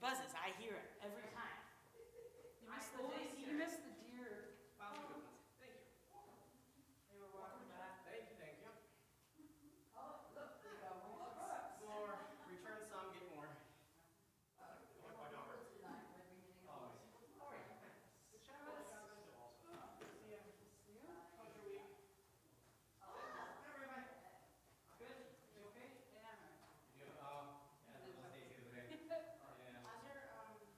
buzzes. I hear it every time. You missed the deer. Thank you. They were walking by. Thank you. Oh, look, they got more. More, return some, get more. Like my daughter. Always. How are you? Good Shabbat. See ya. How's your week? Hi, everybody. Good? You okay? Yeah. You do? Yeah, those days the other day. Yeah. How's your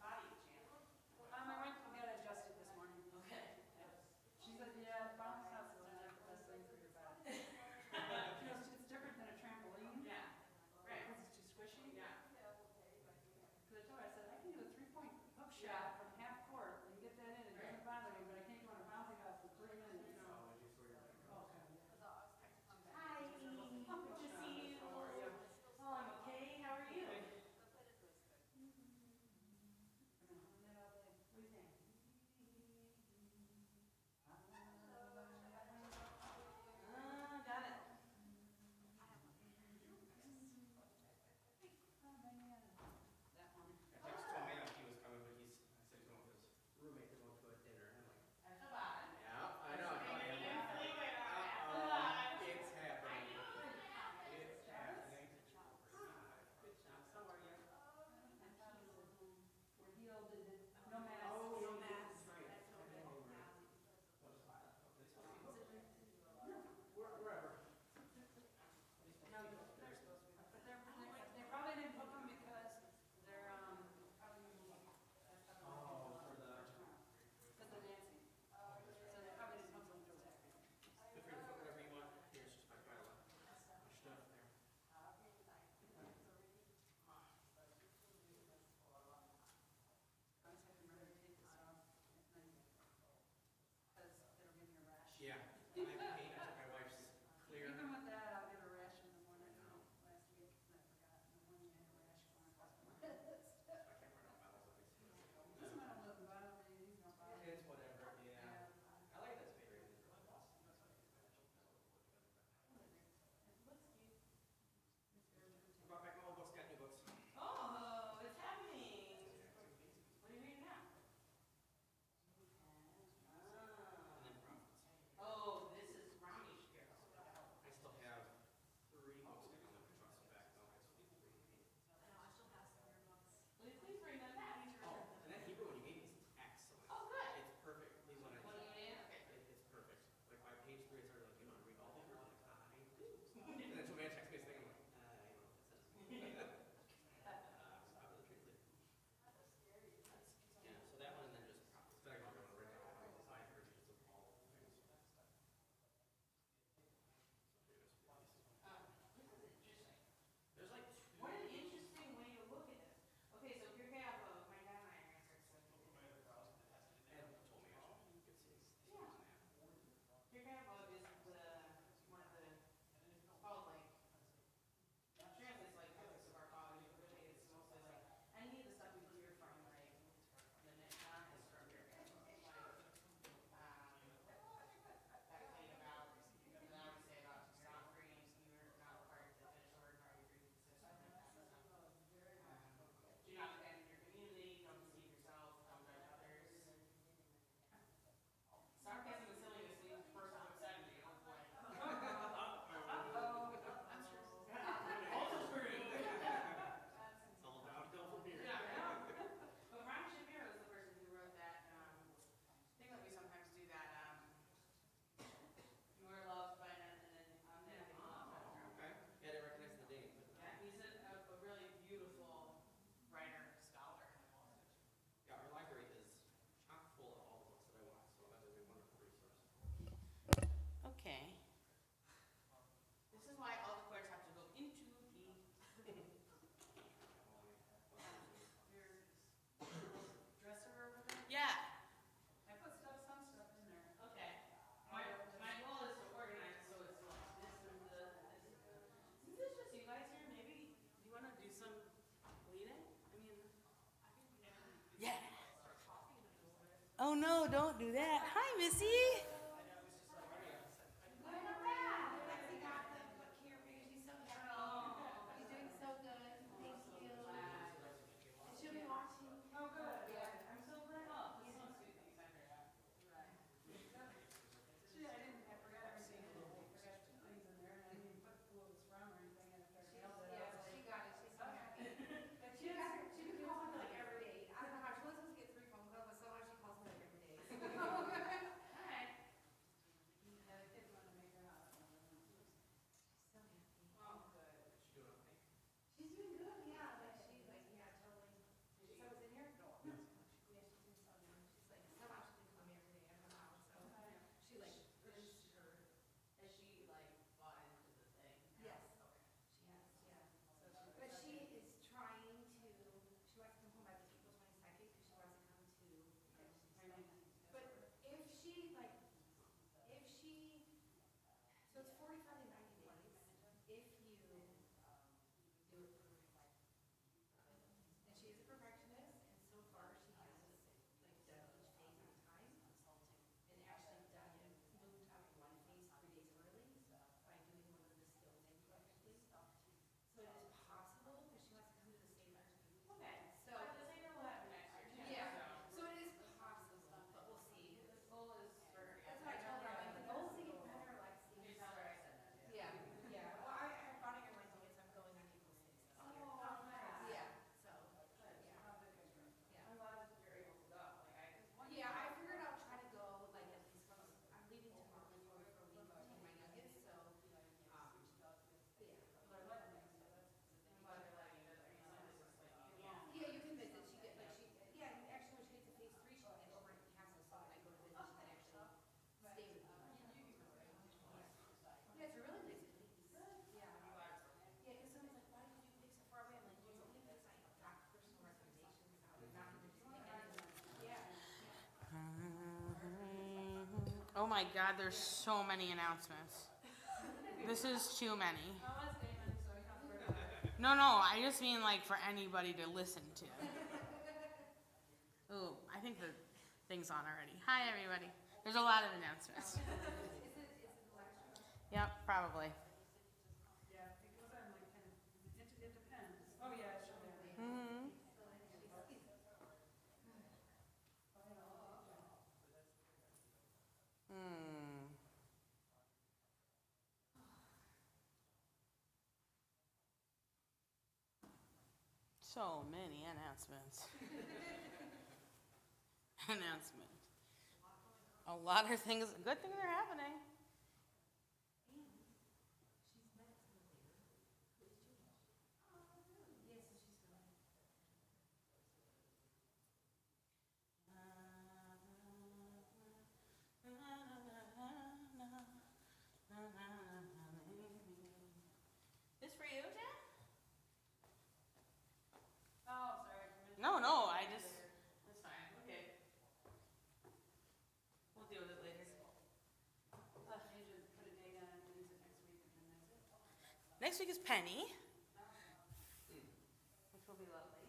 body, Jan? I went to get adjusted this morning. Okay. She said, yeah, bounce houses are not the best thing for your body. She goes, it's different than a trampoline. Yeah. Right. Because it's too squishy. Yeah. Because I told her, I said, I can do a 3-point hook shot from half court and get that in. It doesn't bother me, but I can't go on a bouncing house for 3 minutes. You know. Hi. Good to see you. How are you? Oh, I'm okay. How are you? What do you think? Got it. That one. I texted him, he was coming, but I said he's going with his roommate to go to a dinner. And I'm like, That's a lot. yeah, I know. It's happening. It's happening. Good job. How are you? We're healed, no mask. Oh, no mask. Right. Wherever. No, they're supposed to be, but they probably didn't book them because they're, probably, Oh, for the. because they're dancing. So they probably didn't book them until after. Feel free to put whatever you want. Here's just my pile of stuff there. I just have to remember to take this off at night. Because it'll give me a rash. Yeah. I took my wife's clear. Even with that, I'll get a rash in the morning. Last week, and I forgot. In the morning, I had a rash going across my wrist. I can't wear no medals. This one doesn't bother me. These don't bother me. It's whatever, yeah. I like that space. I brought back my old books, got new books. Oh, it's happening. What are you reading now? And then prophets. Oh, this is Romney Shapiro. I still have 3 books that I'm going to trust back though. Will you please bring them back? Oh, and that Hebrew one you gave me is excellent. Oh, good. It's perfect. These one What are you in? Okay. It's perfect. Like by page 3, it started like, you want to read all of them? I'm like, I do. And then so man texts me this thing, I'm like, I don't know what this says. Probably translate. Yeah, so that one and then just prophets. But I don't know right now. I design versions of all things. This is interesting. There's like What an interesting way to look at this. Okay, so here we have my dad and I are answering Ed told me I should get some. Yeah. Your grandpa is one of the, called like, translates like ethics of our college, but really it's mostly like, any of the stuff we hear from like, the Nishon is from your grandpa. Like, that thing about, that I would say about, you're not free, you're not required to finish work, are you free to system, like that stuff. Do not abandon your community, don't deceive yourself, don't judge others. Sarcasm and silliness leads to personal insanity. Oh boy. Also screwed. It's all downhill from here. Yeah. But Ron Shapiro is the person who wrote that thing that we sometimes do that you are loved by none and then Okay. Yeah, I didn't recognize the name. But yeah, he's a really beautiful writer, scholar. yeah, our library is chock full of all the books that I want, so that is a wonderful resource. Okay. This is why all the clerks have to go into the your dresser over there? Yeah. I put some stuff in there. Okay. My goal is to organize so it's like this and this. Since it's just you guys here, maybe do you want to do some leading? I mean, yeah. Oh no, don't do that. Hi, Missy. He's doing so good. Thank you. She'll be watching. 45 to 90 days if you do it perfectly. And she is a perfectionist, and so far she has like done each phase on time, and actually done moved up one phase 3 days early by doing one of the skills incorrectly. So it is possible because she wants to come to the state next week. Okay, So but the same will happen next year too. yeah, So. so it is possible, but we'll see. The goal is for her to get. That's what I told her. I'm like, the goal is to get better, Lexi. You tell her I said that. Yeah, yeah. Well, I'm running in my tickets. I'm going on April 6th this year. Oh, nice. Yeah, so, Good. yeah. Oh, good, good, good. Yeah. I'm glad that you're able to go. Like I. Yeah, I figured I'll try to go, like, at least once, I'm leaving tomorrow for a week to take my youngest, so, yeah. Well, they're letting me, so that's. I'm glad they're letting you visit. Sometimes it's like you can't. Yeah, you can visit, she get, like, she, yeah, and actually when she gets to phase 3, she can get over at Castle, so when I go to visit, she can actually stay with me. Yeah, it's a really nice place. Yeah. Yeah, because someone's like, why did you pick so far away? I'm like, it's only because I got personal recommendations out of not even just pick anyone. Yeah. Oh my God, there's so many announcements. This is too many. Oh, that's Damon, so you don't have to worry about it. No, I just mean like for anybody to listen to. Ooh, I think the thing's on already. Hi, everybody. There's a lot of announcements. Is it the last one? Yep, probably. Yeah, it goes on like kind of, it depends. Oh, yeah, it's there. Mm-hmm. Hmm. So many announcements. Announcements. A lot of things, good things are happening. This for you, Jen? Oh, sorry. No, I just. That's fine. Okay. We'll deal with it later. You just put a date on it and use it next week, and then that's it. Next week is Penny, which will be lovely.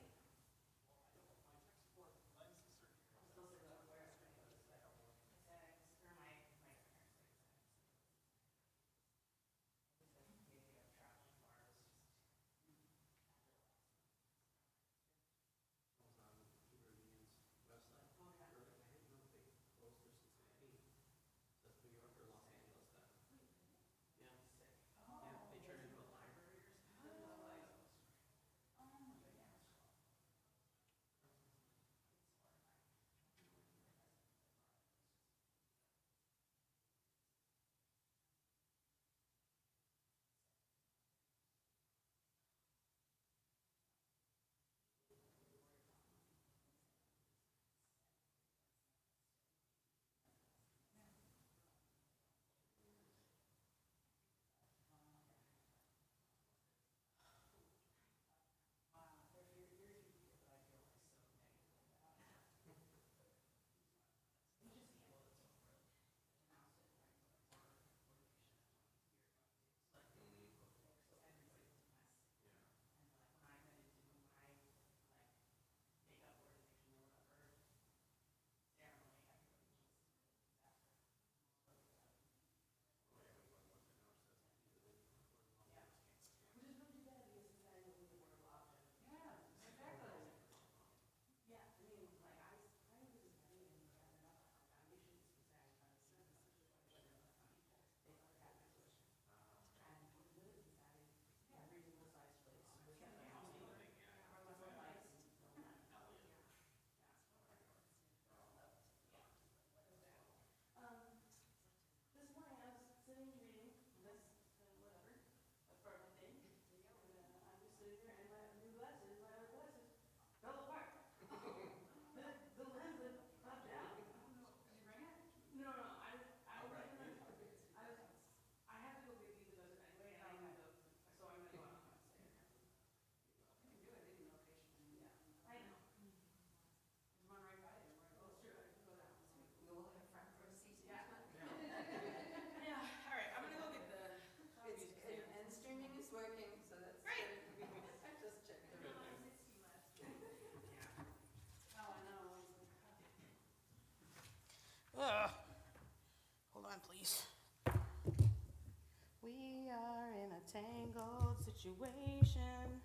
tangled situation.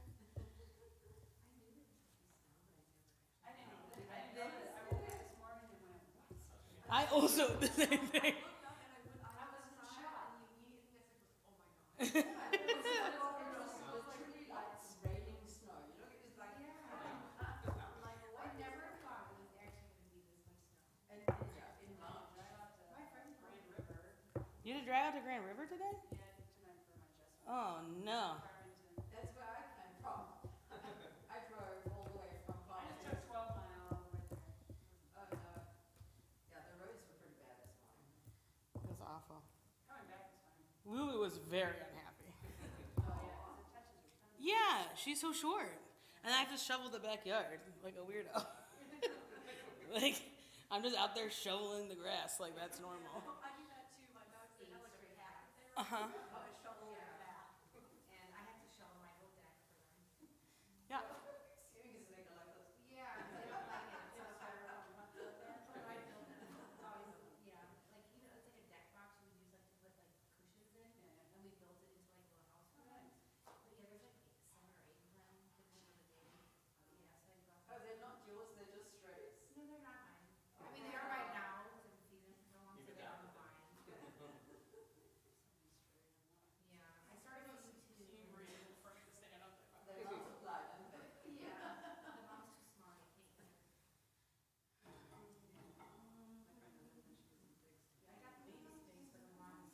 I didn't know this. I woke up this morning and went, what's I also the same thing. I was in shock. It was like really like raining snow. You know, it was like, I never thought it was actually gonna be this much snow. and yeah, in March. Drive out to my friend Grand River. You did drive out to Grand River today? Yeah, tonight for my chest. Oh no. Farmington. That's where I came from. I drove all the way from I just Farmington. took 12 mile all the way there. Oh, no. Yeah, the roads were pretty bad this morning. It was awful. Coming back is fine. Lulu was very unhappy. Oh, yeah, 'cause it touches your tongue. Yeah, she's so short. And I have to shovel the backyard like a weirdo. Like, I'm just out there shoveling the grass like that's normal. I do that too. My dog's the military hat. Uh-huh. I shovel their back. And I have to shovel my whole deck for them. Yeah. Serious, they go like this. Yeah, they don't like it. It's so terrible. But I built it. It's always, yeah, like, you know, it's like a deck box you would use like to put like cushions in. And we built it into like a little house for them. But yeah, there's like 7 or 8 of them depending on the day. Yeah, so I brought them. Oh, they're not yours, they're just strays. No, they're not mine. I mean, they are right now, because I can feed them for so long, so they are mine. Yeah, I started with two. They multiply, don't they? Yeah, the mom's too small, I can't get her. Yeah, I got the baby space for the moms.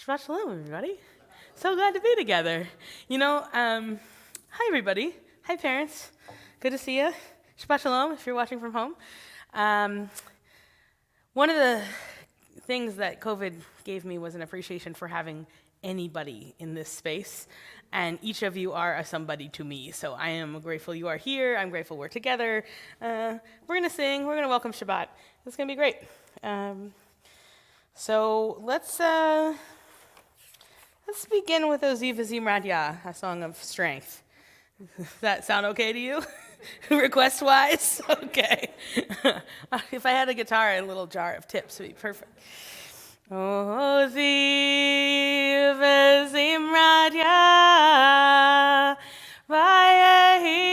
Shabbat Shalom, everybody. So glad to be together. You know, hi, everybody. Hi, parents. Good to see you. Shabbat Shalom, if you're watching from home. One of the things that COVID gave me was an appreciation for having anybody in this space, and each of you are a somebody to me. So I am grateful you are here. I'm grateful we're together. We're going to sing. We're going to welcome Shabbat. It's going to be great. So let's begin with Oziv Azim Radia, a song of strength. Does that sound okay to you? Request-wise? Okay. If I had a guitar and a little jar of tips, it would be perfect. Oziv Azim Radia, Vayehi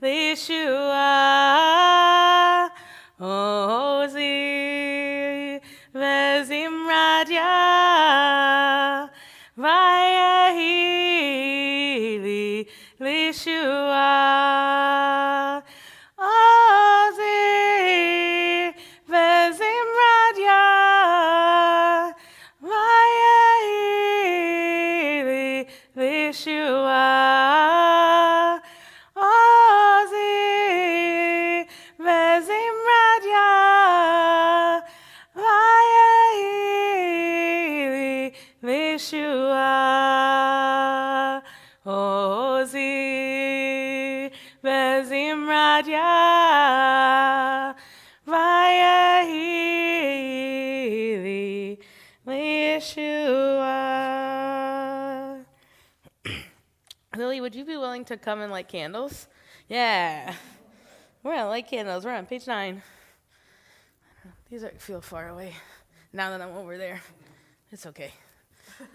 Lishua. Oziv Azim Radia, Vayehi Lishua. Oziv Azim Radia, Vayehi Lishua. Oziv Azim Radia, Vayehi Lishua. Oziv Azim Radia, Vayehi Lishua. Lily, would you be willing to come and light candles? Yeah. We're going to light candles. We're on page 9. These feel far away now that I'm over there. It's okay.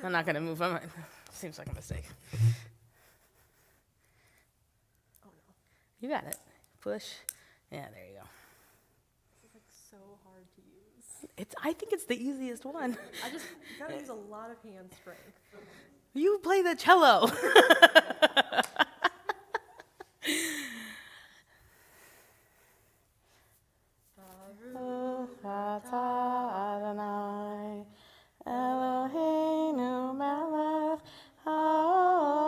I'm not going to move them. It seems like a mistake. Oh no, You got it. Push. Yeah, there you go. this is like so hard to use. I think it's the easiest one. You gotta use a lot of hand strength. You play the cello. atah Adonai Eloheinu melech haolam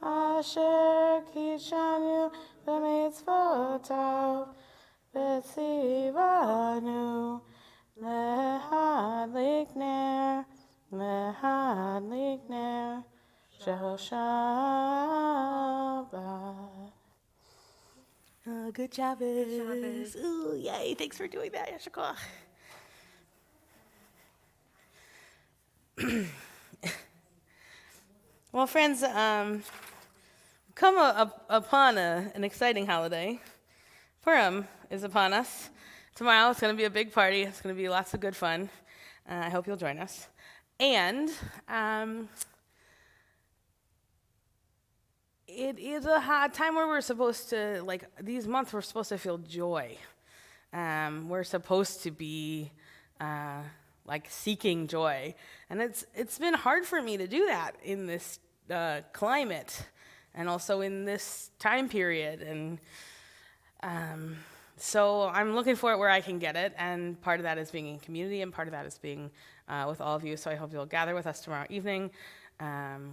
asher kishanu b'mitzvotav v'tzivanu lehadlik ner shel Shabbat. Good Shabbos. Ooh, yay. Thanks for doing that, Yasher Koach. Well, friends, come upon an exciting holiday. Purim is upon us. Tomorrow it's going to be a big party. It's going to be lots of good fun. I hope you'll join us. And it is a time where we're supposed to, like, these months we're supposed to feel joy. We're supposed to be like seeking joy, and it's been hard for me to do that in this climate, and also in this time period, and so I'm looking for it where I can get it, and part of that is being in community, and part of that is being with all of you. So I hope you'll gather with us tomorrow evening.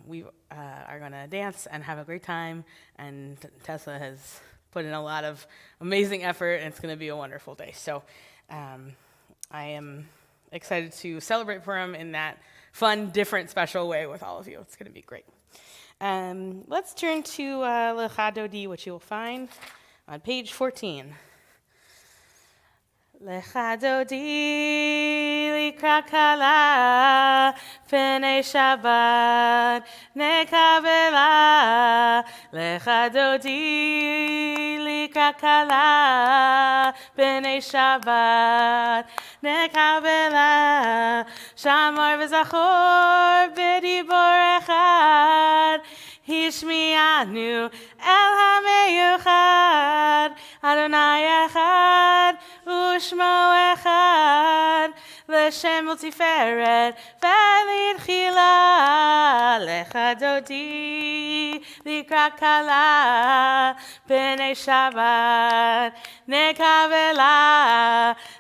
We are going to dance and have a great time, and Tessa has put in a lot of amazing effort, and it's going to be a wonderful day. So I am excited to celebrate Purim in that fun, different, special way with all of you. It's going to be great. Let's turn to Lecha Dodi, which you will find on page 14. Lecha Dodi likra kala p'nei Shabbat nekavela. Lecha Dodi likra kala p'nei Shabbat nekavela. Shamor v'zachor b'dibor echad hishmianu el hameyuchad Adonai echad u'shmo echad l'shem u'tiferet v'litchila. Lecha Dodi likra kala p'nei Shabbat nekavela.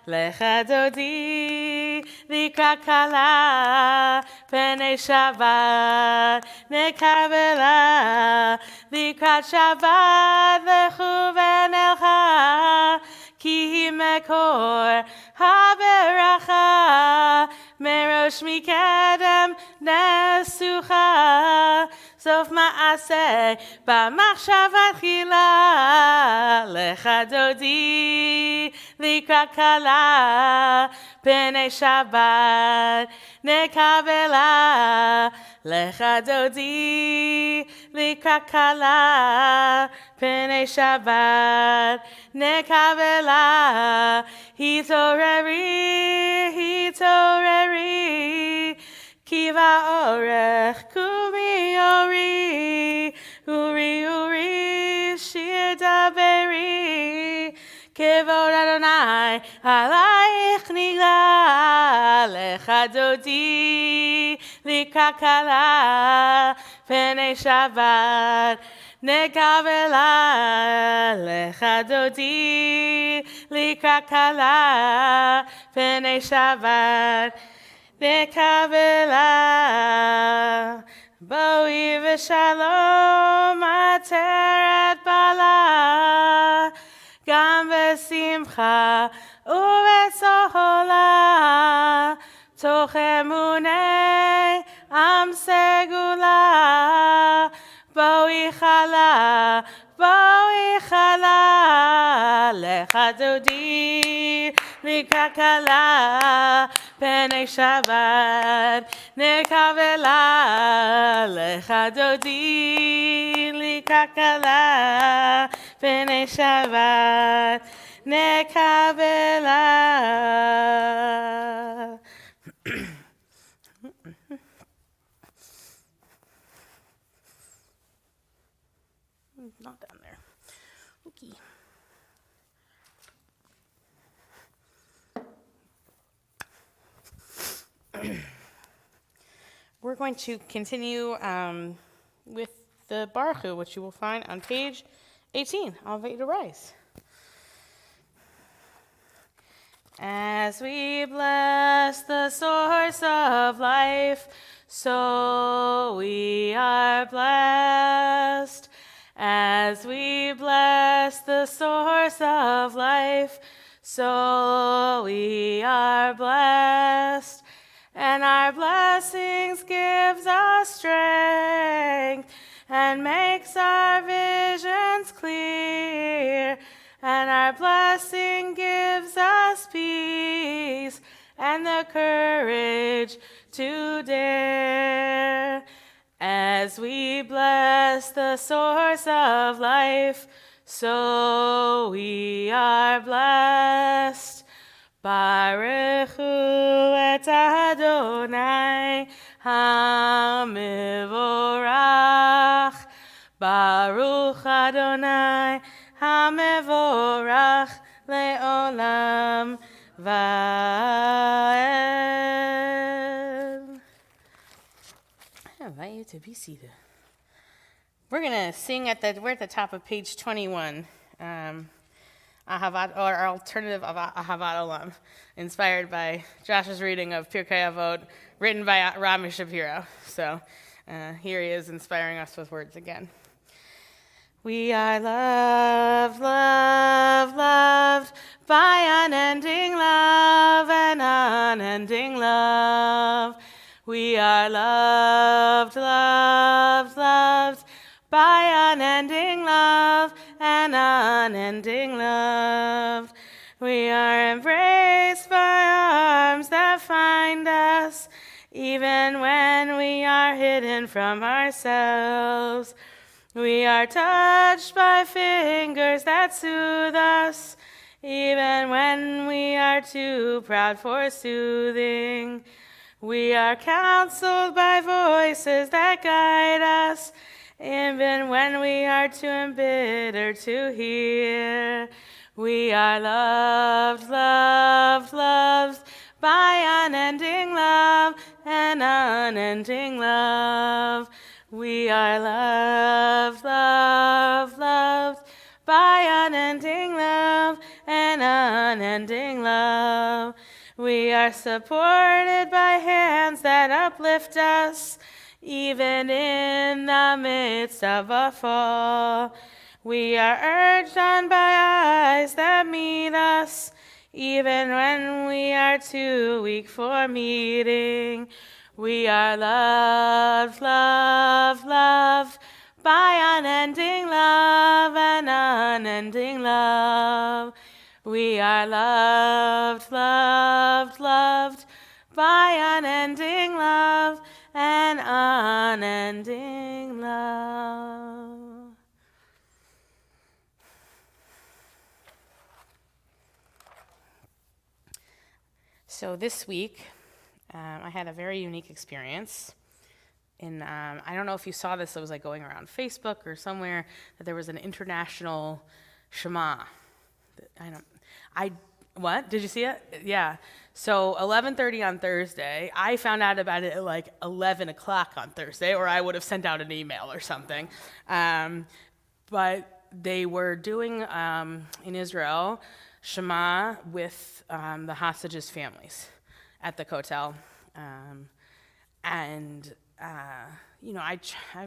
Lecha Dodi likra kala p'nei Shabbat nekavela. Likrat Shabbat lechu v'nelcha ki hi mekor haberacha merosh mikedem nesucha sof ma'aseh b'machshavat chila. Lecha Dodi likrat kala p'nei Shabbat nekavela. Lecha Dodi likrat kala p'nei Shabbat nekavela. Hitoreri kiva orech kumi ori uri shir daberi kevod Adonai alayich nigla. Lecha Dodi likrat kala p'nei Shabbat nekavela. Lecha Dodi likrat kala p'nei Shabbat nekavela. Boi v'shalom ateret bala gam v'simcha u'v'sohola toch emunei am segula. Boi chala Lecha Dodi likrat kala p'nei Shabbat nekavela. Lecha Dodi likrat kala p'nei Shabbat nekavela. Not down there. Okay. We're going to continue with the Baruch Hu, which you will find on page 18. I'll invite you to rise. As we bless the source of life, so we are blessed. As we bless the source of life, so we are blessed. And our blessings gives us strength and makes our visions clear. And our blessing gives us peace and the courage to dare. As we bless the source of life, so we are blessed. Baruch hu et Adonai HaMevorach. Baruch Adonai HaMevorach le'olam va'ed. I invite you to be seated. We're going to sing we're at the top of page 21. Ahavat, or our alternative of Ahavat Olam, inspired by Josh's reading of Pirkei Avot, written by Rami Shapiro. So here he is inspiring us with words again. We are loved, loved, loved by unending love and unending love. We are loved, loved, loved by unending love and unending love. We are embraced by arms that find us, even when we are hidden from ourselves. We are touched by fingers that soothe us, even when we are too proud for soothing. We are counseled by voices that guide us, even when we are too embittered to hear. We are loved, loved, loved by unending love and unending love. We are loved, loved, loved by unending love and unending love. We are supported by hands that uplift us, even in the midst of a fall. We are urged on by eyes that meet us, even when we are too weak for meeting. We are loved, loved, loved by unending love and unending love. We are loved, loved, loved by unending love and unending love. So this week, I had a very unique experience. I don't know if you saw this, it was like going around Facebook or somewhere, that there was an international Shema. What? Did you see it? Yeah. So 11:30 on Thursday. I found out about it at like 11 o'clock on Thursday, or I would have sent out an email or something. But they were doing in Israel Shema with the hostages' families at the Kotel. I've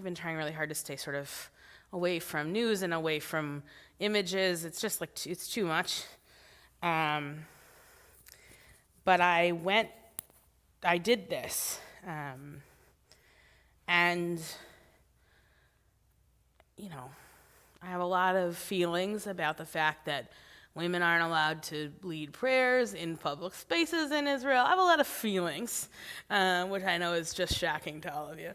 been trying really hard to stay sort of away from news and away from images. It's just like, it's too much. But I did this. I have a lot of feelings about the fact that women aren't allowed to lead prayers in public spaces in Israel. I have a lot of feelings, which I know is just shocking to all of you.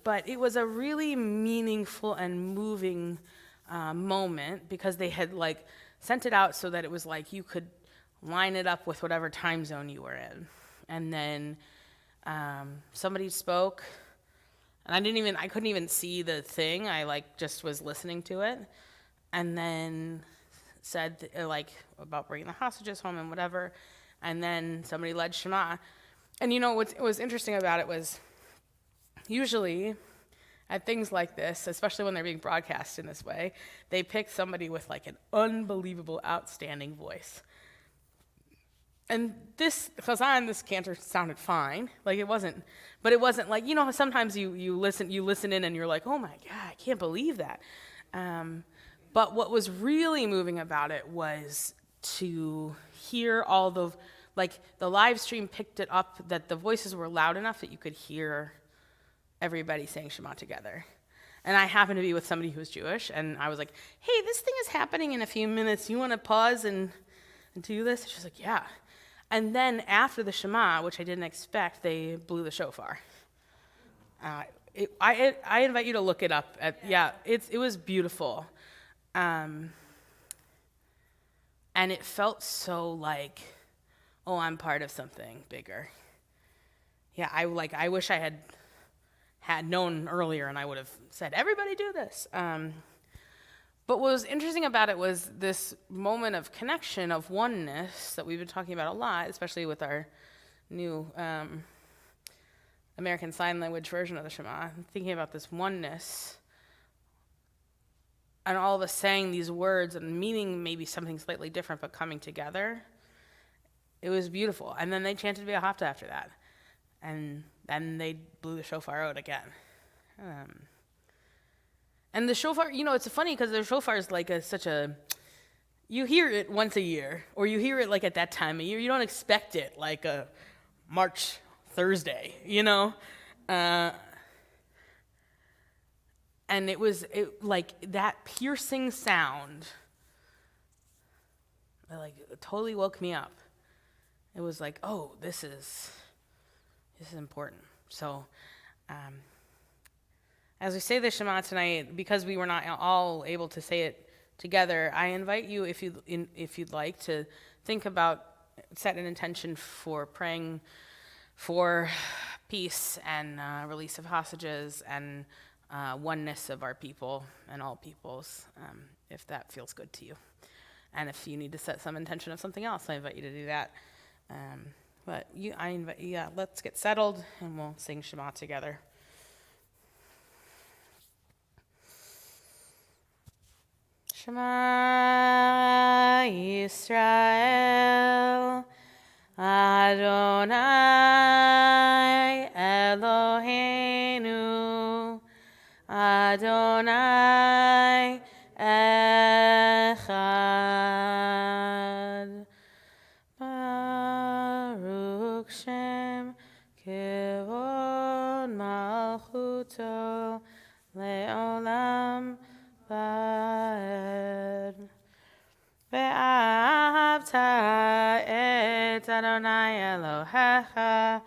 But it was a really meaningful and moving moment, because they had sent it out so that it was you could line it up with whatever time zone you were in. And then somebody spoke, and I couldn't even see the thing. I just was listening to it, and then said about bringing the hostages home and whatever, and then somebody led Shema. And what was interesting about it was, usually at things like this, especially when they're being broadcast in this way, they pick somebody with an unbelievable, outstanding voice. And this chazan, this cantor sounded fine. Like it wasn't like, you know, sometimes you listen in and you're like, oh my God, I can't believe that. But what was really moving about it was to hear all the, like the live stream picked it up that the voices were loud enough that you could hear everybody saying Shema together. And I happened to be with somebody who was Jewish, and I was like, hey, this thing is happening in a few minutes. You want to pause and do this? She's like, yeah. And then after the Shema, which I didn't expect, they blew the shofar. I invite you to look it up. It was beautiful. And it felt so like, oh, I'm part of something bigger. Yeah, I wish I had known earlier, and I would have said, everybody do this. But what was interesting about it was this moment of connection, of oneness that we've been talking about a lot, especially with our new American Sign Language version of the Shema. I'm thinking about this oneness, and all of us saying these words and meaning maybe something slightly different, but coming together. It was beautiful. And then they chanted V'ahavta after that. And then they blew the shofar out again. And the shofar, you know, it's funny because the shofar is like you hear it once a year, or you hear it like at that time of year. You don't expect it like a March Thursday, you know? And it like that piercing sound, like totally woke me up. It was like, oh, this is important. So, as we say the Shema tonight, because we were not all able to say it together, I invite you, if you'd like, to think about, set an intention for praying for peace and release of hostages and oneness of our people and all peoples, if that feels good to you. And if you need to set some intention of something else, I invite you to do that. Let's get settled and we'll sing Shema together. Shema Yisrael, Adonai Eloheinu, Adonai Echad. Baruch Shem Kevod Malchuto Le'olam Vaed. Ve'ahavta et Adonai Elohecha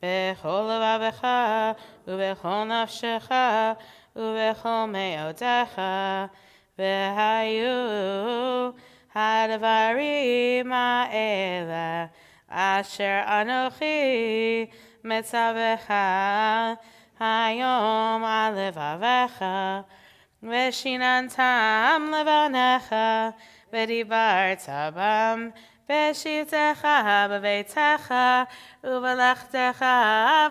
bechol levavecha ubechol nafshecha ubechol me'odecha ve'hayu hadvarim ha'ele asher anochi metzavecha hayom al levavecha Veshinantam levanecha, v'dibarta bam, v'shitecha b'veitecha, u'v'lechtecha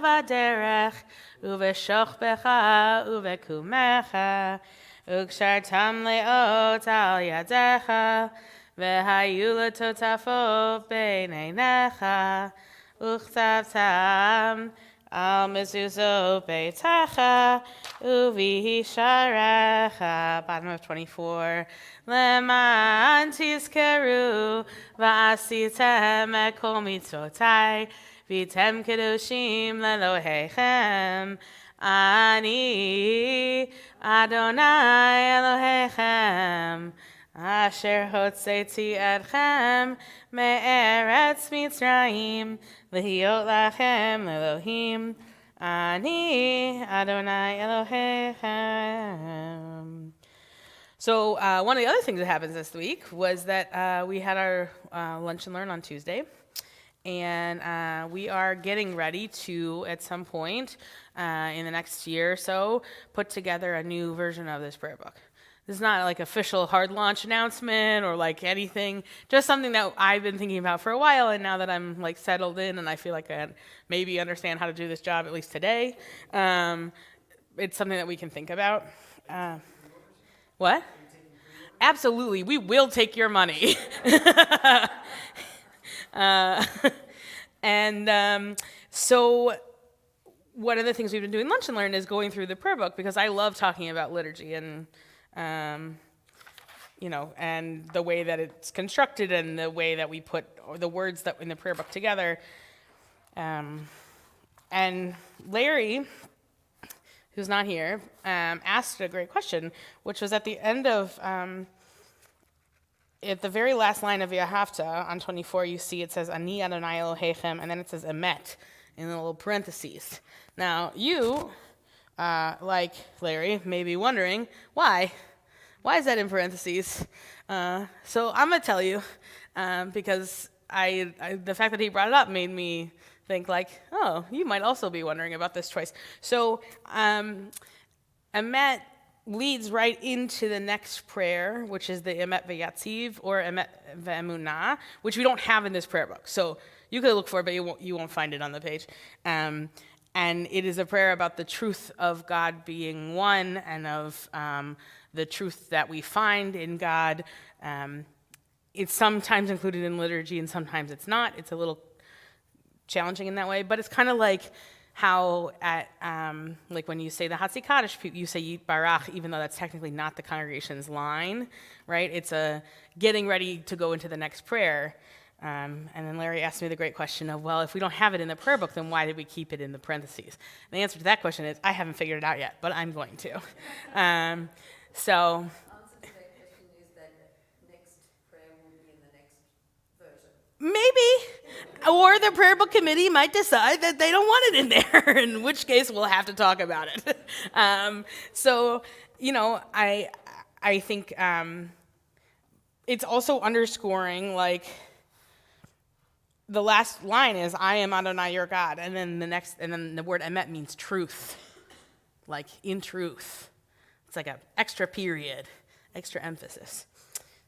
v'derech, u'v'shochbecha u'v'kumecha, u'kshartam le'ot al yadecha, v'hayu l'totafot b'neinecha, u'chtavtam al mezuzot beitecha uvisharecha. Bottom of 24. Leman tizkeru va'asitem et kol mitzvotai v'tem kedoshim lelohechem. Ani Adonai Elohechem asher hotzeti etchem me'eretz Mitzrayim v'hiyot lachem Elohim. Ani Adonai Elohechem. So one of the other things that happens this week was that we had our lunch and learn on Tuesday. And we are getting ready to, at some point in the next year or so, put together a new version of this prayer book. This is not like official hard launch announcement or like anything, just something that I've been thinking about for a while, and now that I'm like settled in and I feel like I maybe understand how to do this job, at least today, it's something that we can think about. What? Absolutely, we will take your money. Uh, and so one of the things we've been doing Lunch and Learn is going through the prayer book, because I love talking about liturgy and, and the way that it's constructed and the way that we put the words that in the prayer book together. And Larry, who's not here, asked a great question, which was at the end of, at the very last line of Yahavta, on 24, you see it says, Ani Adonai Elohechem, and then it says Emet, in little parentheses. Now, you, like Larry, may be wondering, why? Why is that in parentheses? So I'm going to tell you, because the fact that he brought it up made me think like, oh, you might also be wondering about this choice. So Emet leads right into the next prayer, which is the Emet V'Yatziv, or Emet V'Emunah, which we don't have in this prayer book. So you could look for it, but you won't find it on the page. And it is a prayer about the truth of God being one, and of the truth that we find in God. It's sometimes included in liturgy, and sometimes it's not. It's a little challenging in that way, but it's kind of like how at like when you say the Hatzi Kaddish, you say Yit Barach, even though that's technically not the congregation's line, right? It's a getting ready to go into the next prayer. And then Larry asked me the great question of, well, if we don't have it in the prayer book, then why did we keep it in the parentheses? And the answer to that question is, I haven't figured it out yet, but I'm going to. So. Answer to that question is that next prayer will be in the next version. Maybe. Or the prayer book committee might decide that they don't want it in there, in which case we'll have to talk about it. So, I think it's also underscoring, like, the last line is, I am Adonai your God, and then the word emet means truth, like in truth. It's like an extra period, extra emphasis.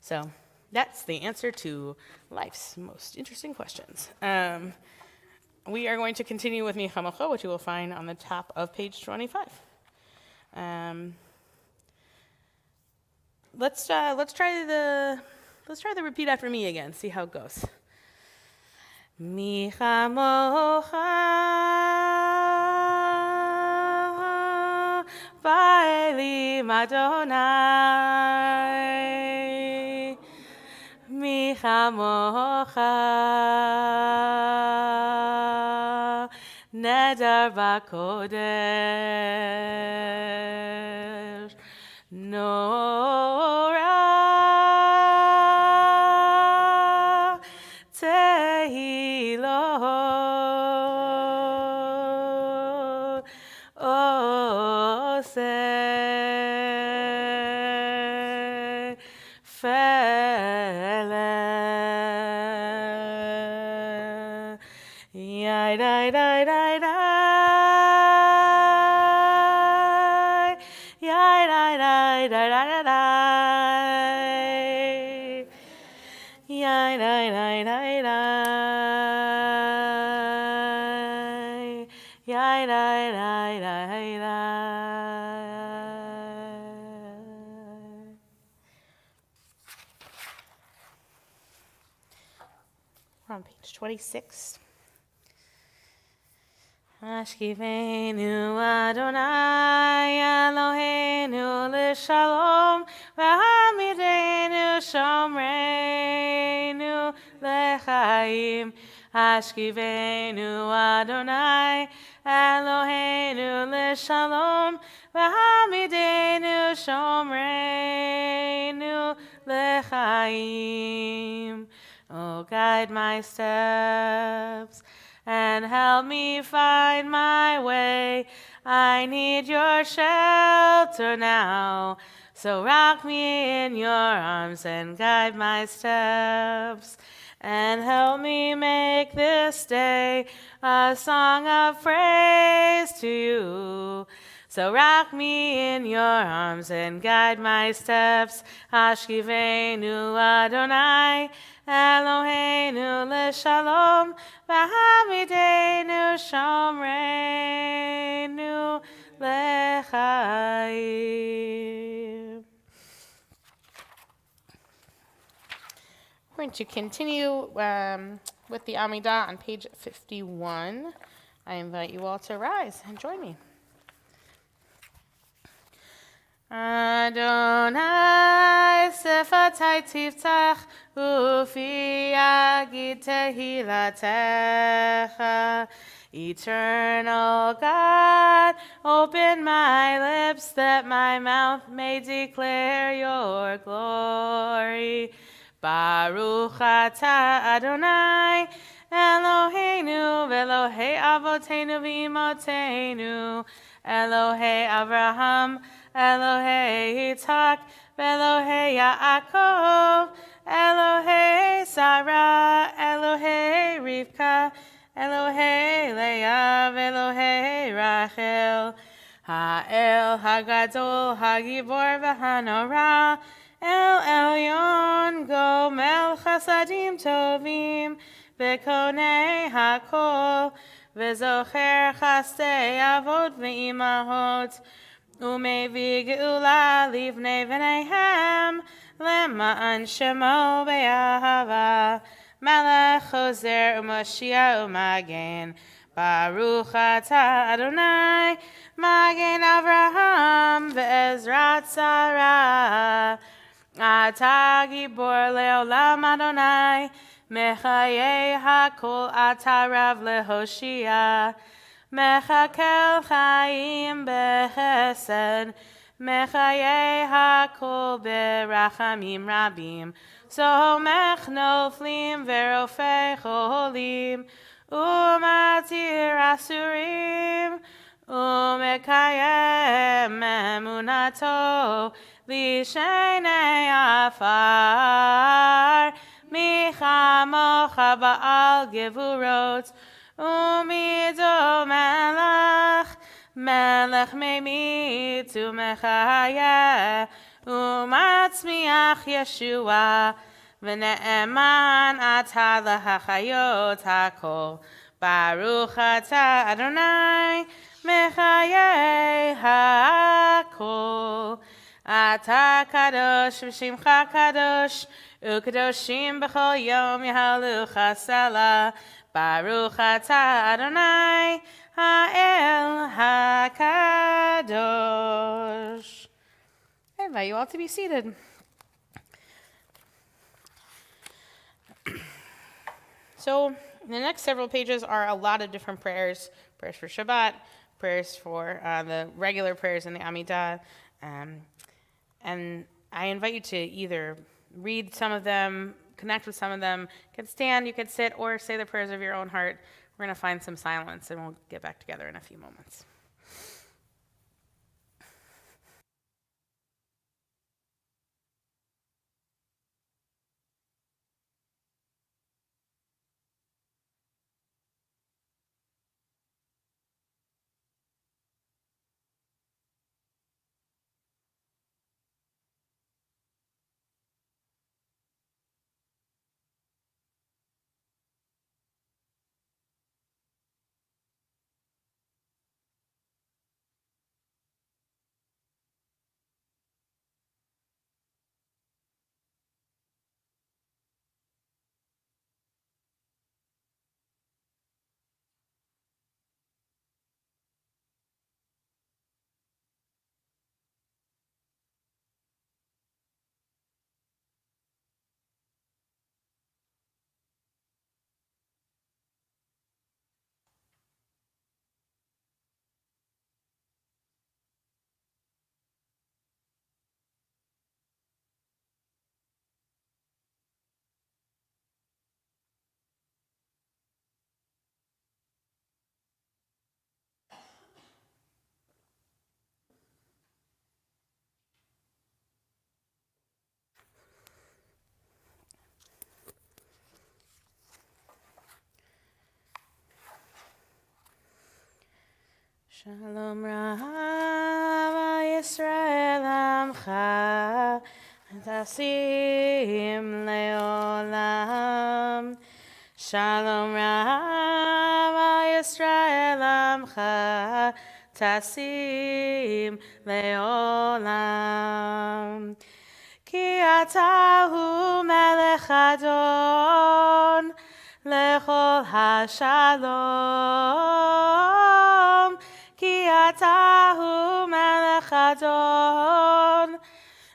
So that's the answer to life's most interesting questions. We are going to continue with Michamocho, which you will find on the top of page 25. Let's try the repeat after me again. See how it goes. Michamocha ba'elim Adonai. Michamocha nedar b'kodesh nora tehilot oseh fele yai dai dai dai dai yai dai dai dai dai dai yai dai dai dai dai yai dai dai dai dai. We're on page 26. Ashkivenu Adonai Eloheinu l'shalom v'hamidenu shomreinu l'chaim. Ashkivenu Adonai Eloheinu l'shalom v'hamidenu shomreinu l'chaim. Oh, guide my steps and help me find my way. I need your shelter now, so rock me in your arms and guide my steps. And help me make this day a song of praise to you. So rock me in your arms and guide my steps. Ashkivenu Adonai Eloheinu l'shalom v'hamidenu shomreinu l'chaim. We're going to continue with the Amidah on page 51. I invite you all to rise and join me. Adonai sefatai tiftach ufi yagid tehilatecha. Eternal God, open my lips that my mouth may declare your glory. Baruch atah Adonai Eloheinu v'Elohei avotenu v'imotenu Elohei Avraham Elohei Yitzhak v'Elohei Yaakov Elohei Sarah Elohei Rivka Elohei Leah v'Elohei Rachel Ha'el Hagadol Hagibor v'Hanora El Elyon Gomel Chasadim Tovim V'Konei Hakol V'Zocher Chasdei Avot V'Imahot Umevi Geula Livnei V'neihem Lema'an Shemo Be'ahava Melech Choser U'Mashiach U'Magen Baruch atah Adonai Magen Avraham Ve'ezrat Sarah Atah Gibor Le'olam Adonai Mechayei Hakol Atah Rav Lehoshia Mechakel Chaim Bechesed Mechayei Hakol Berachamim Rabim Somech Noflim Verofei Cholim Umatir Asurim Umekayem Emunato Lishenei Afar Michamocha Ba'al Gevurot Umido Melech Melech Memit Umechayeh Umatzmiach Yeshua V'ne'eman atah lahachayot hakol Baruch atah Adonai mechayei hakol Atah kadosh v'shimcha kadosh U'kadoshim b'chol yom yahalucha sela Baruch atah Adonai ha'el hakadosh. I invite you all to be seated. So the next several pages are a lot of different prayers. Prayers for Shabbat, prayers for the regular prayers in the Amidah. And I invite you to either read some of them, connect with some of them. You can stand, you can sit, or say the prayers of your own heart. We're going to find some silence, and we'll get back together in a few moments. Shalom Rav Yisrael Amcha Tasim Leolam. Shalom Rav Yisrael Amcha Tasim Leolam. Ki atahu melech adon lechol hashalom, ki atahu melech adon,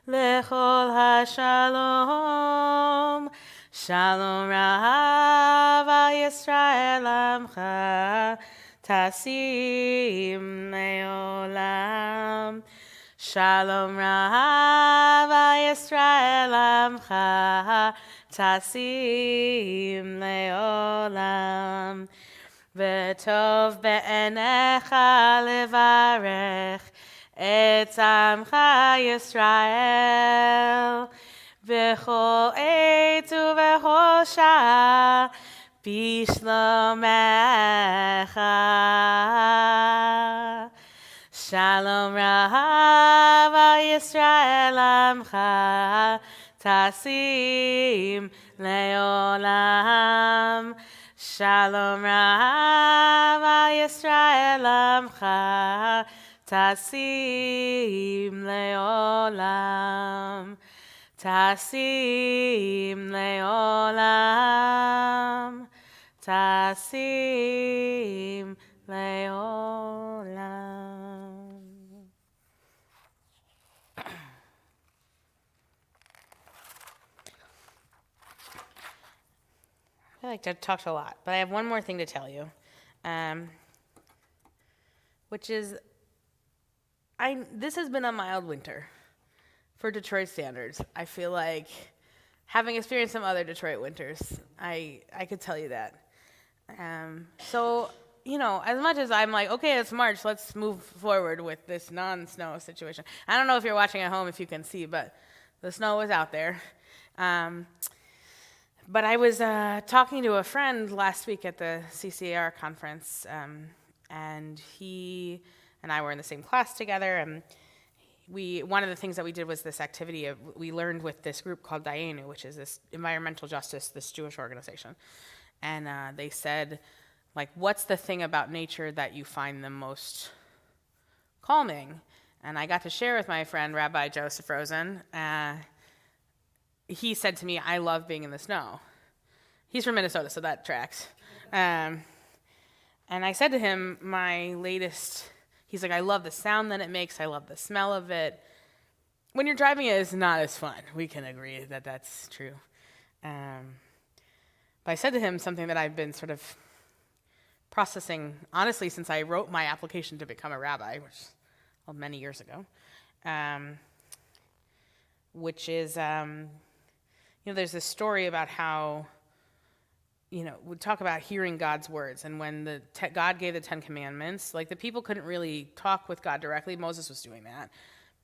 lechol hashalom, shalom rahav al Yisrael amcha, tasim leolam. Shalom rahav al Yisrael amcha, tasim leolam. V'tov be'enecha levarech et amcha Yisrael, v'chol eit uv'chol shah bishlomecha. Shalom rahav al Yisrael amcha, tasim leolam. Shalom rahav al Yisrael amcha, tasim leolam. Tasim leolam. Tasim leolam. I feel like I've talked a lot, but I have one more thing to tell you, which is this has been a mild winter for Detroit standards. I feel like, having experienced some other Detroit winters, I could tell you that. So, as much as I'm like, okay, it's March, let's move forward with this non-snow situation. I don't know if you're watching at home, if you can see, but the snow was out there. But I was talking to a friend last week at the CCAR conference, and he and I were in the same class together, and one of the things that we did was this activity we learned with this group called Dayenu, which is this environmental justice, this Jewish organization. And they said, like, what's the thing about nature that you find the most calming? And I got to share with my friend, Rabbi Joseph Rosen. He said to me, I love being in the snow. He's from Minnesota, so that tracks. And I said to him, he's like, I love the sound that it makes. I love the smell of it. When you're driving it, it's not as fun. We can agree that that's true. But I said to him something that I've been sort of processing, honestly, since I wrote my application to become a rabbi, which many years ago, which is, there's this story about how, we talk about hearing God's words, and when God gave the 10 Commandments, like, the people couldn't really talk with God directly. Moses was doing that,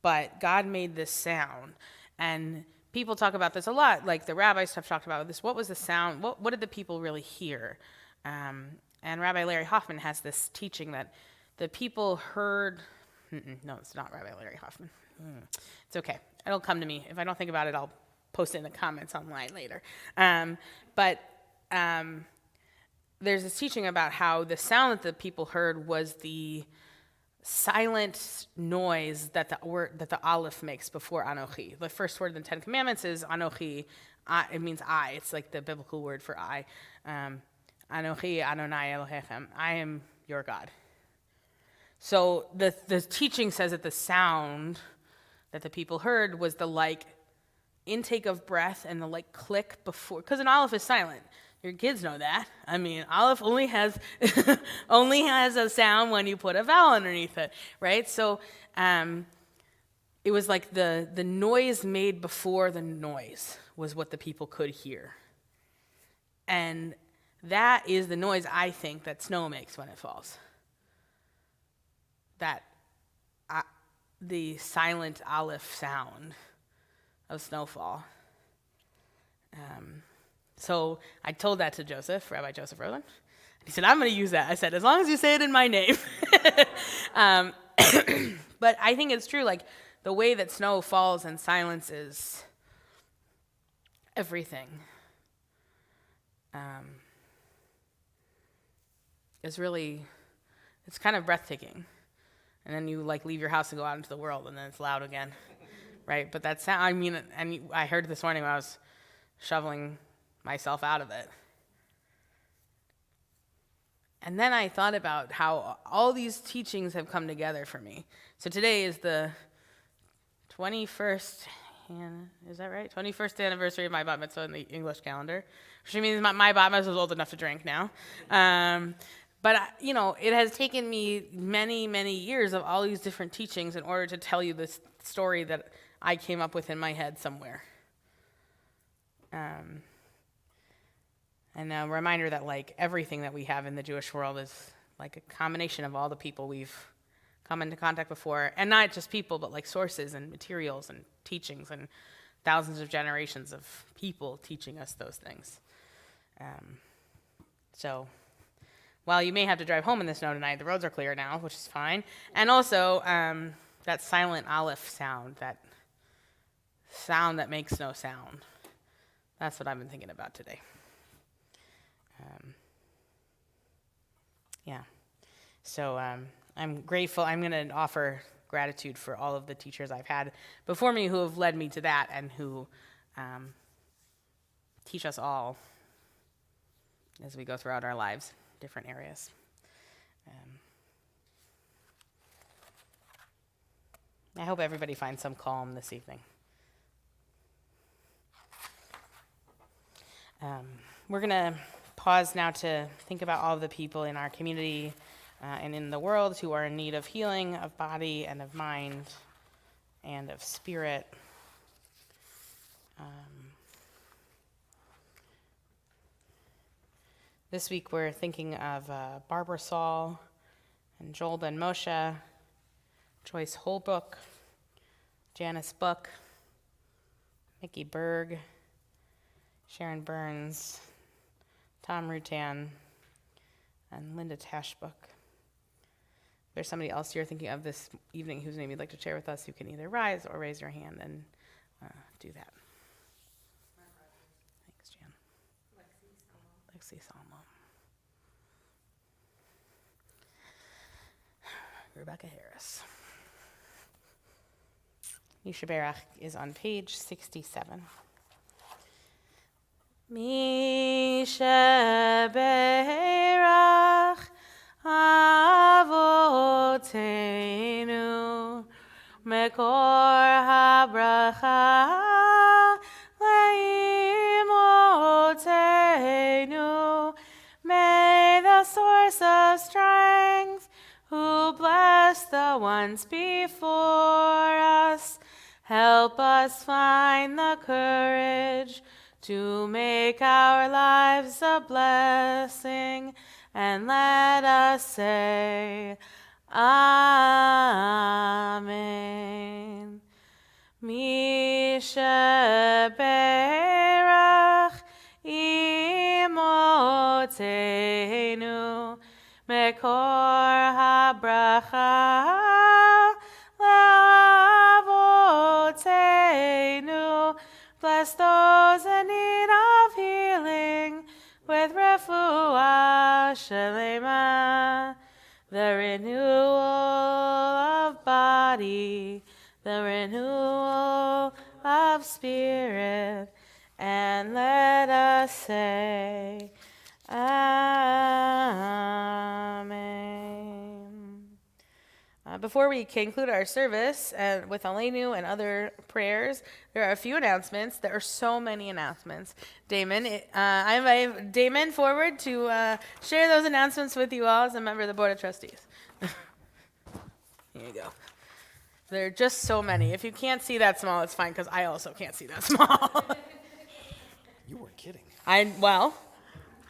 but God made this sound, and people talk about this a lot, like the rabbis have talked about this. What was the sound? What did the people really hear? And Rabbi Larry Hoffman has this teaching that the people heard. No, it's not Rabbi Larry Hoffman. It's okay. It'll come to me. If I don't think about it, I'll post it in the comments online later. But there's this teaching about how the sound that the people heard was the silent noise that the Aleph makes before Anochi. The first word in the 10 Commandments is Anochi. It means I. It's like the biblical word for I. Anochi Adonai Elohechem. I am your God. So the teaching says that the sound that the people heard was the intake of breath and the click before, because an Aleph is silent. Your kids know that. I mean, Aleph only has a sound when you put a vowel underneath it, right? So it was like the noise made before the noise was what the people could hear. And that is the noise, I think, that snow makes when it falls. That the silent Aleph sound of snowfall. So I told that to Rabbi Joseph Rosen. He said, I'm going to use that. I said, as long as you say it in my name. But I think it's true, the way that snow falls and silences everything is really, it's kind of breathtaking. And then you leave your house and go out into the world, and then it's loud again, right? But that sound, and I heard this morning when I was shoveling myself out of it. And then I thought about how all these teachings have come together for me. So today is the 21st, is that right? 21st anniversary of my bat mitzvah in the English calendar, which means my bat mitzvah is old enough to drink now. But, it has taken me many, many years of all these different teachings in order to tell you this story that I came up with in my head somewhere. And a reminder that, like, everything that we have in the Jewish world is like a combination of all the people we've come into contact before. And not just people, but like sources and materials and teachings and thousands of generations of people teaching us those things. So while you may have to drive home in the snow tonight, the roads are clear now, which is fine. And also that silent aleph sound, that sound that makes no sound. That's what I've been thinking about today. So I'm grateful. I'm going to offer gratitude for all of the teachers I've had before me who have led me to that and who teach us all as we go throughout our lives, different areas. I hope everybody finds some calm this evening. We're going to pause now to think about all of the people in our community and in the world who are in need of healing of body and of mind and of spirit. This week we're thinking of Barbara Saul and Joel Ben Moshe, Joyce Holbrook, Janice Book, Mickey Berg, Sharon Burns, Tom Rutan, and Linda Tashbook. If there's somebody else you're thinking of this evening whose name you'd like to share with us, you can either rise or raise your hand and do that. Thanks, Jan. Lexi Salmo. Rebecca Harris. Yishaberach is on page 67. Mishaberach Avotenu Mekor habracha Leimotenu. May the source of strength, who blessed the ones before us, help us find the courage to make our lives a blessing, and let us say, Amen. Mishaberach imotenu mekor habracha leavotenu. Bless those in need of healing with refuah shalema, the renewal of body, the renewal of spirit, and let us say, Amen. Before we conclude our service with Aleinu and other prayers, there are a few announcements. There are so many announcements. Damon, I invite Damon forward to share those announcements with you all as a member of the Board of Trustees. Here you go. There are just so many. If you can't see that small, it's fine, because I also can't see that small. You weren't kidding. Well,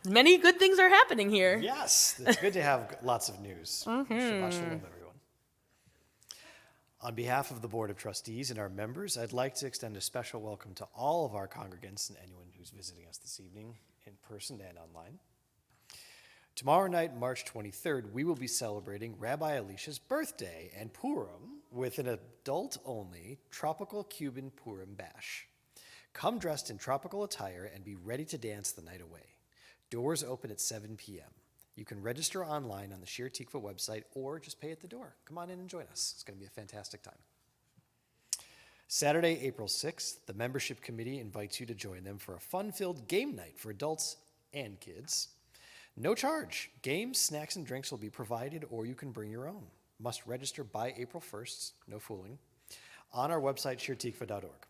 many good things are happening here. Yes, it's good to have lots of news. Shabbat shalom, everyone. On behalf of the Board of Trustees and our members, I'd like to extend a special welcome to all of our congregants and anyone who's visiting us this evening in person and online. Tomorrow night, March 23rd, we will be celebrating Rabbi Elisha's birthday and Purim with an adult-only tropical Cuban Purim bash. Come dressed in tropical attire and be ready to dance the night away. Doors open at 7 p.m. You can register online on the Shir Tikva website or just pay at the door. Come on in and join us. It's going to be a fantastic time. Saturday, April 6th, the membership committee invites you to join them for a fun-filled game night for adults and kids. No charge. Games, snacks, and drinks will be provided, or you can bring your own. Must register by April 1st, no fooling, on our website, shirtikva.org.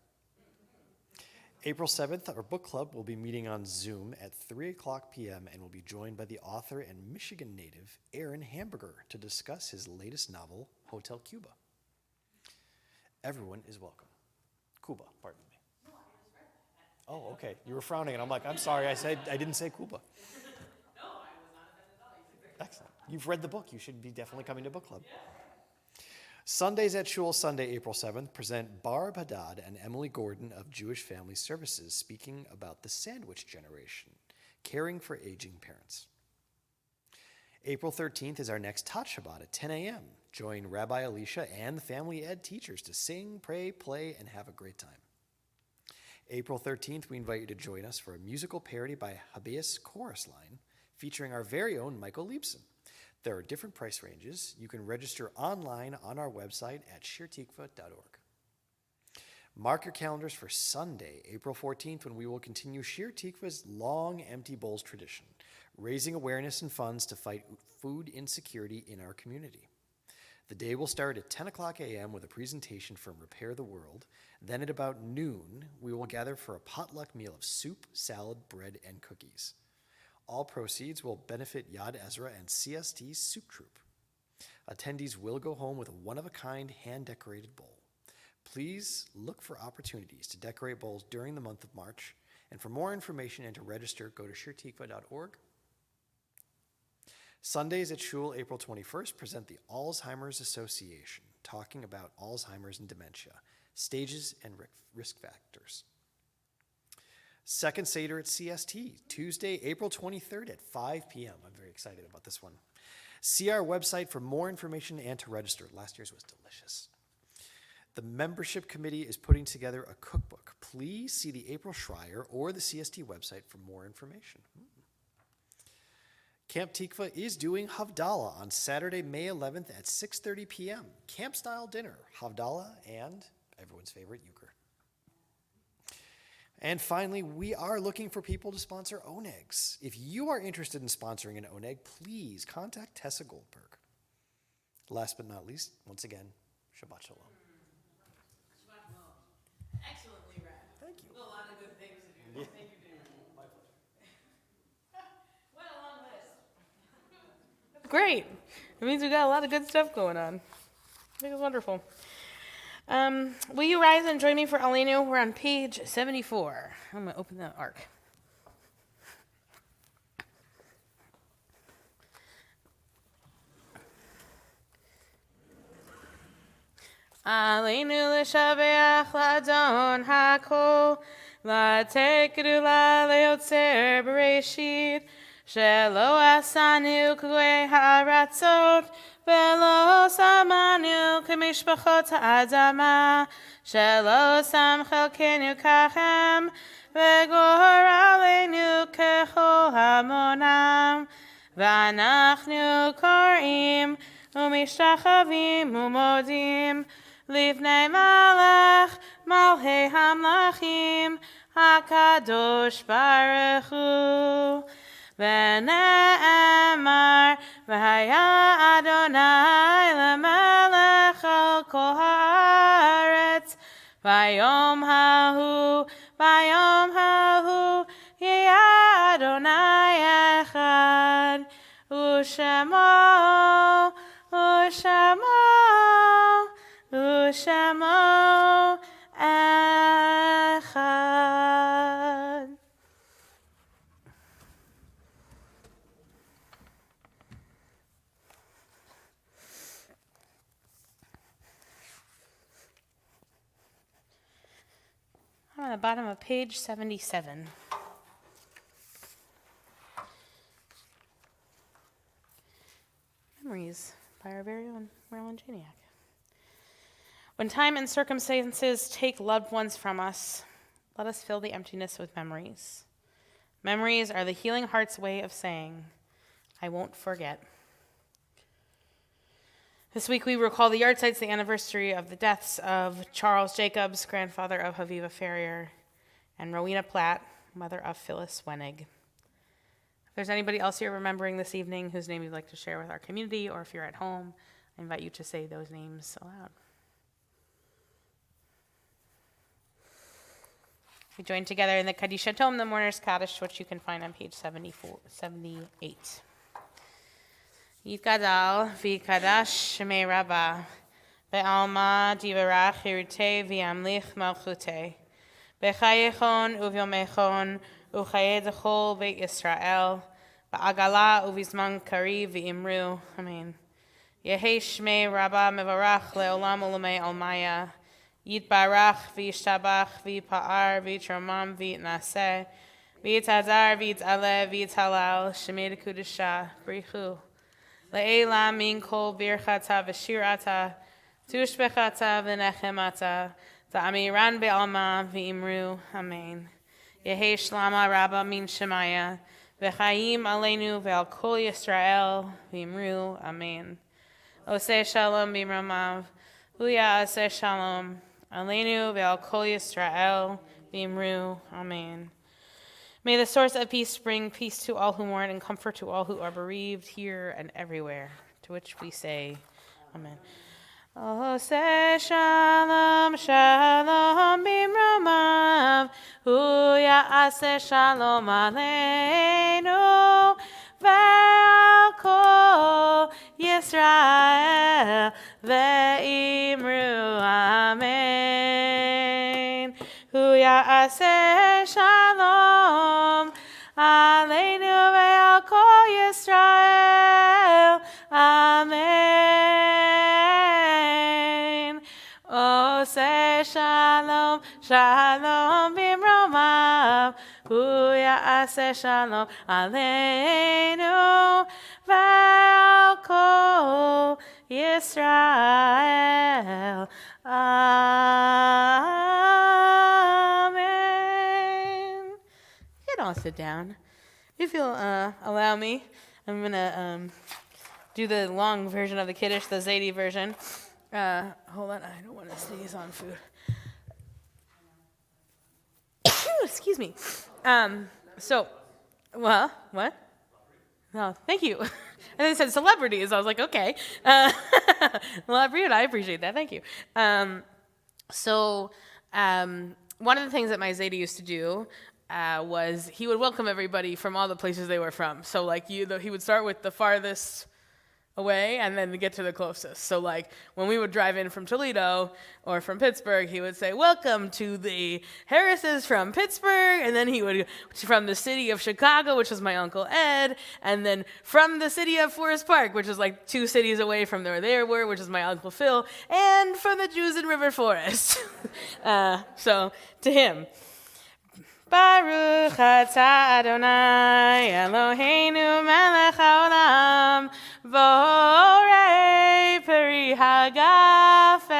April 7th, our book club will be meeting on Zoom at 3 o'clock p.m. and will be joined by the author and Michigan native Aaron Hamburger to discuss his latest novel, Hotel Cuba. Everyone is welcome. Cuba, pardon me. Oh, okay. You were frowning, and I'm like, I'm sorry, I didn't say Cuba. No, I was not offended at all. You said great. Excellent. You've read the book. You should be definitely coming to book club. Sundays at Shul, Sunday, April 7th, present Barb Haddad and Emily Gordon of Jewish Family Services speaking about the sandwich generation, caring for aging parents. April 13th is our next Tot Shabbat at 10 a.m. Join Rabbi Alicia and the family ed teachers to sing, pray, play, and have a great time. April 13th, we invite you to join us for a musical parody by Habeas Chorus Line featuring our very own Michael Liebson. There are different price ranges. You can register online on our website at shirtikva.org. Mark your calendars for Sunday, April 14th, when we will continue Shir Tikva's long empty bowls tradition, raising awareness and funds to fight food insecurity in our community. The day will start at 10 o'clock a.m. with a presentation from Repair the World. Then at about noon, we will gather for a potluck meal of soup, salad, bread, and cookies. All proceeds will benefit Yad Ezra and CST's Soup Troop. Attendees will go home with a one-of-a-kind hand-decorated bowl. Please look for opportunities to decorate bowls during the month of March. And for more information and to register, go to shirtikva.org. Sundays at Shul, April 21st, present the Alzheimer's Association, talking about Alzheimer's and dementia, stages and risk factors. Second Seder at CST, Tuesday, April 23rd at 5 p.m. I'm very excited about this one. See our website for more information and to register. Last year's was delicious. The membership committee is putting together a cookbook. Please see the April Schreier or the CST website for more information. Camp Tikva is doing Havdalah on Saturday, May 11th at 6:30 p.m. Camp-style dinner, Havdalah, and everyone's favorite euchre. And finally, we are looking for people to sponsor Onegs. If you are interested in sponsoring an Oneg, please contact Tessa Goldberg. Last but not least, once again, Shabbat Shalom. Shabbat shalom. Excellently read. Thank you. A lot of good things to do. Thank you, Dan. My pleasure. What a long list. Great. It means we got a lot of good stuff going on. I think it's wonderful. Will you rise and join me for Alenu? We're on page 74. I'm going to open that arc. Alenu l'shabeach l'adon hakol, l'tekru leotzer bereshit, shelo asanu k'goi haratzot, ולא שמענו כמשפחות האדמה, שלא שם חלקנו כהם, וגורר עלינו ככל המונם. ואנחנו קוראים ומשתחווים ומודים לפני מלך מלכי המלכים, הקדוש ברוך הוא. ונאמר, והיה אדוני למלך על כל הארץ, ביום ההוא יהיה אדוני אחד, ושמו אחד. On the bottom of page 77. Memories by our very own Marilyn Janiak. When time and circumstances take loved ones from us, let us fill the emptiness with memories. Memories are the healing heart's way of saying, I won't forget. This week we recall the yard sites, the anniversary of the deaths of Charles Jacobs, grandfather of Haviva Ferrier, and Rowena Platt, mother of Phyllis Wenig. If there's anybody else you're remembering this evening whose name you'd like to share with our community, or if you're at home, I invite you to say those names aloud. We join together in the Kadisha Tome, the Mourner's Kaddish, which you can find on page 78. Yitgadal v'kadash shemei Rabbah, be'alma divarach hirute v'amlich malchute, be'chayechon uvyomechon u'chayed chol beit Yisrael, ba'agala uvizman kari v'imru. Amen. Yehi shmei Rabbah mevarach le'olam u'lamei almaya, Yitbarach v'yishtabach v'yipa'ar v'yitromam v'yitnaseh, v'yitazar v'yitaleh v'yitalal shemei dekudusha brichu. Le'ela min kol birchata v'shirata, tushbechata v'nechemata, ta'amiran be'alma v'imru. Amen. Yehi shlama Rabbah min shemaya, v'chayim aleinu ve'al kol Yisrael v'imru. Amen. Oseh shalom b'imromav, huya aseh shalom, aleinu ve'al kol Yisrael v'imru. Amen. May the source of peace bring peace to all who mourn and comfort to all who are bereaved here and everywhere, to which we say, Amen. Oseh shalom, shalom b'imromav, huya aseh shalom aleinu ve'al kol Yisrael ve'imru. Amen. Huya aseh shalom aleinu ve'al kol Yisrael. Amen. Oseh shalom, shalom b'imromav, huya aseh shalom aleinu ve'al kol Yisrael. Amen. You can all sit down. If you'll allow me, I'm going to do the long version of the Kiddush, the Zaidi version. Hold on, I don't want to sneeze on food. Excuse me. What? Oh, thank you. And then it said celebrities. I was like, okay. Well, Brianna, I appreciate that. Thank you. One of the things that my Zaidi used to do was he would welcome everybody from all the places they were from. So, like, he would start with the farthest away and then get to the closest. So, like, when we would drive in from Toledo or from Pittsburgh, he would say, welcome to the Harrises from Pittsburgh. And then he would, from the city of Chicago, which was my Uncle Ed. And then from the city of Forest Park, which is like 2 cities away from where they were, which is my Uncle Phil. And from the Jews in River Forest. So, to him. Baruch atah Adonai Eloheinu melech haolam vorei peri hagafen.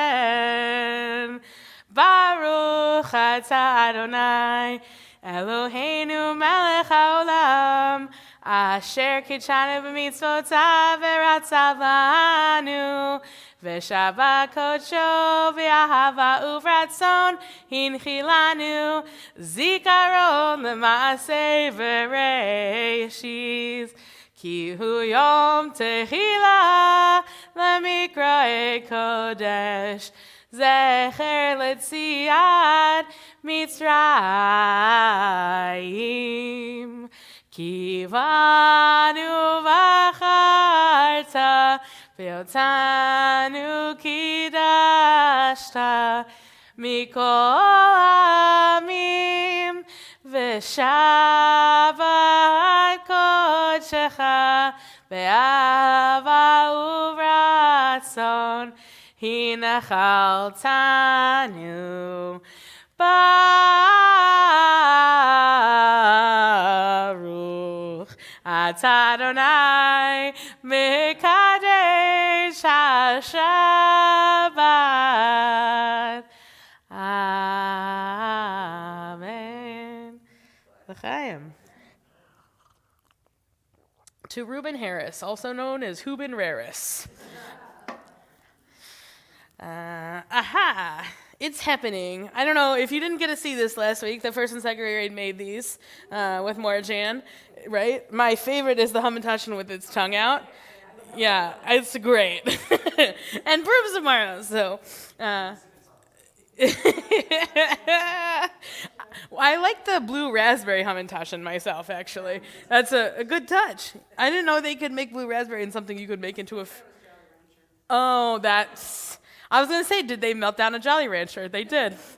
Baruch atah Adonai Eloheinu melech haolam asher kitshanu b'mitzvotav v'ratzav lanu v'shabbat kodsho v'ahava uvratzon hinchilanu zikaron l'maaseh v'reishis ki hu yom tehila l'mikra'e kodesh zecher l'tziad Mitzrayim ki vanu v'acharta Ve'otanu kidashta mikol amim v'shavat kodshecha be'ava uvratzon hinachaltanu Baruch atah Adonai mekadesh haShabbat. Amen. L'chaim. To Reuben Harris, also known as Hubin Raris. It's happening. I don't know if you didn't get to see this last week. The first and second grade made these with Mora-Jan, right? My favorite is the Hamantashen with its tongue out. Yeah, it's great. And brooms tomorrow, so. I like the blue raspberry Hamantashen myself, actually. That's a good touch. I didn't know they could make blue raspberry into something you could make into a. Oh, that's. I was going to say, did they melt down a Jolly Rancher? They did.